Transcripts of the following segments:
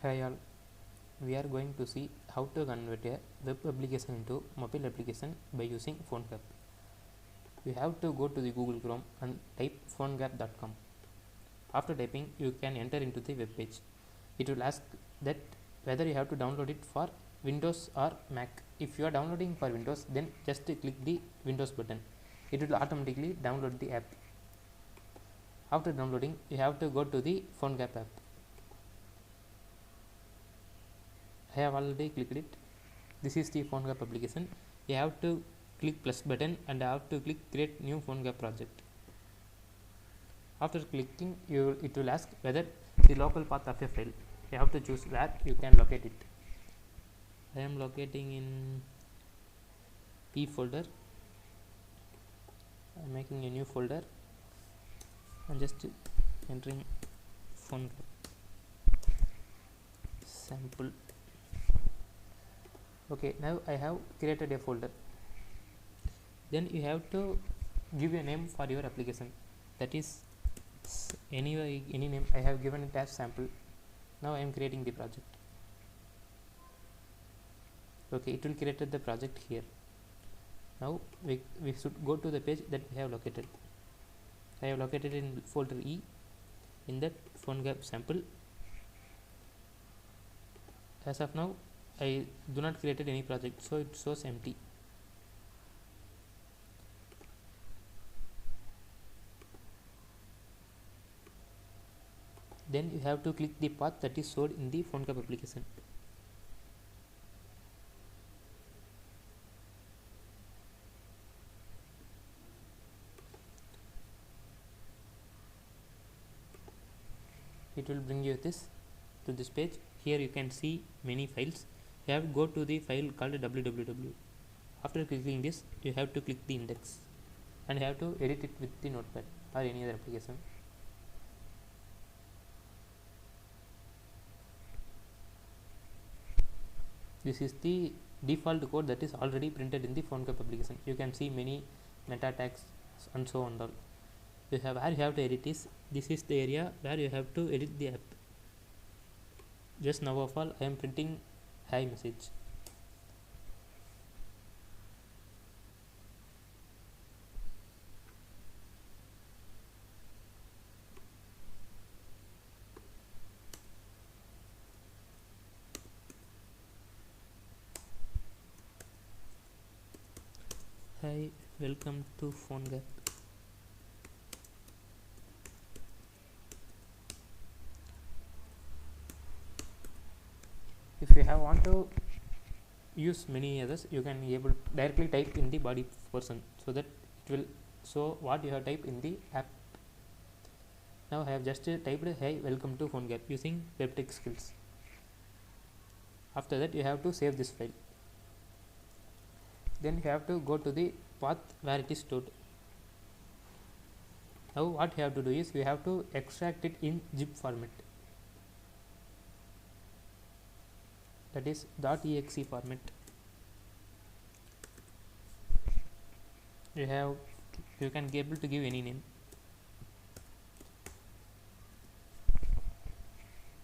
Hi all, we are going to see how to convert a web application into mobile application by using PhoneGap. You have to go to the Google Chrome and type phonegap.com. After typing, you can enter into the web page. It will ask that whether you have to download it for Windows or Mac. If you are downloading for Windows, then just click the Windows button. It will automatically download the app. After downloading, you have to go to the PhoneGap app. I have already clicked it. This is the PhoneGap application. You have to click plus button and have to click create new PhoneGap project. After clicking, it will ask whether the local path of a file. You have to choose where you can locate it. I am locating in P folder. I am making a new folder and just entering PhoneGap sample. Okay, now I have created a folder. Then you have to give a name for your application, that is any name. I have given it as sample. Now I am creating the project. Okay, it will create the project here. Now we should go to the page that we have located. I have located in folder E, in that PhoneGap sample. As of now, I do not created any project, so it shows empty. Then you have to click the path that is stored in the PhoneGap application. It will bring you to this page. Here you can see many files. You have to go to the file called www. After clicking this, you have to click the index and you have to edit it with the notepad or any other application. This is the default code that is already printed in the PhoneGap application. You can see many meta tags and so on. You have where you have to edit is this is the area where you have to edit the app. Just now of all, I am printing hi message. Hi, welcome to PhoneGap. If you want to use many others, you can able directly type in the body portion, so that it will show what you have typed in the app. Now I have just typed hey welcome to PhoneGap using WebTech skills. After that, you have to save this file. Then you have to go to the path where it is stored. Now what you have to do is you have to extract it in zip format, that is .exe format. You can be able to give any name.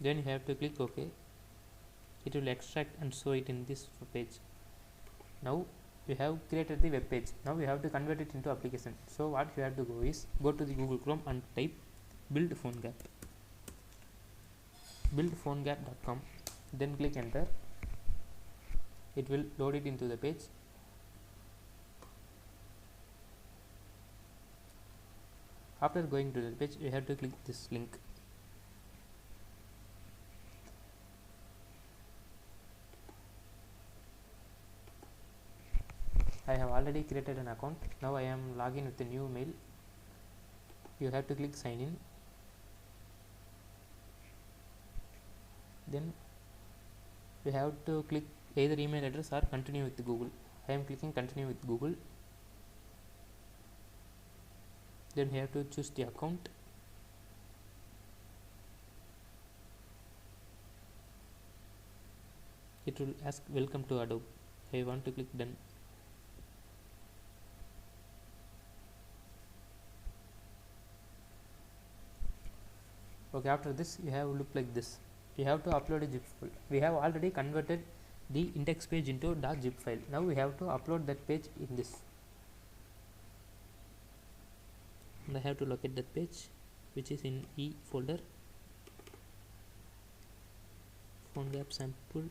Then you have to click OK. It will extract and show it in this page. Now you have created the web page. Now you have to convert it into application. So what you have to go is go to the Google Chrome and type build PhoneGap, buildphonegap.com. Then click enter. It will load it into the page. After going to the page, you have to click this link. I have already created an account. Now I am logging with a new mail. You have to click sign in. Then you have to click either email address or continue with Google. I am clicking continue with Google. Then you have to choose the account. It will ask welcome to Adobe. I want to click done. Okay, after this you have look like this. you have to upload a zip file. We have already converted the index page into .zip file. Now we have to upload that page in this, and I have to locate that page, which is in E folder, PhoneGap sample,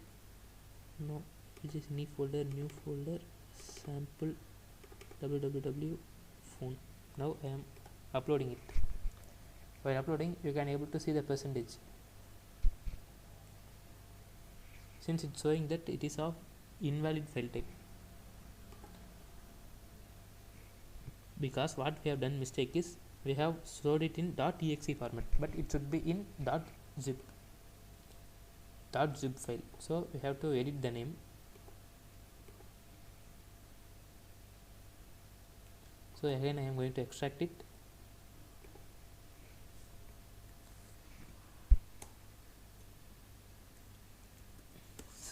no, which is in E folder, new folder, sample www phone. Now I am uploading it. While uploading, you can able to see the percentage. Since it's showing that it is of invalid file type, because what we have done mistake is we have stored it in .exe format, but it should be in .zip file. So we have to edit the name. So again I am going to extract it.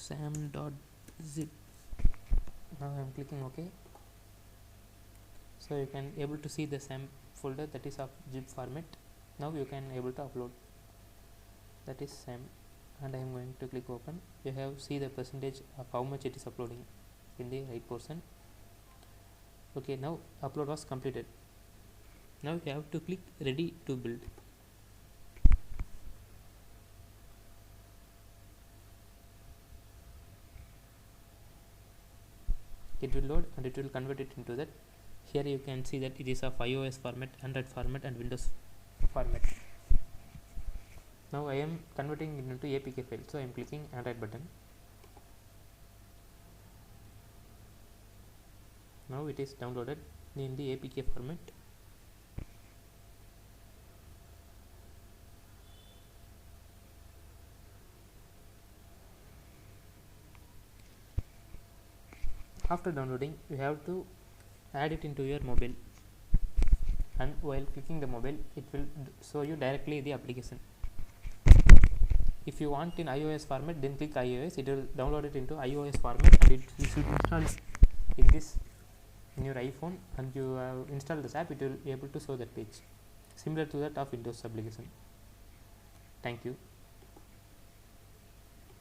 sam.zip. Now I am clicking OK. So you can able to see the SAM folder that is of zip format. Now you can able to upload, that is SAM, and I am going to click open. You have see the percentage of how much it is uploading in the right portion. Okay, now upload was completed. Now you have to click ready to build. It will load and it will convert it into that. Here you can see that it is of iOS format, Android format and Windows format. Now I am converting it into APK file, so I am clicking Android button. Now it is downloaded in the APK format. After downloading, you have to add it into your mobile, and while clicking the mobile, it will show you directly the application. If you want in iOS format, then click iOS. It will download it into iOS format, and you should install in this in your iPhone, and you have installed this app. It will be able to show that page, similar to that of Windows application. Thank you.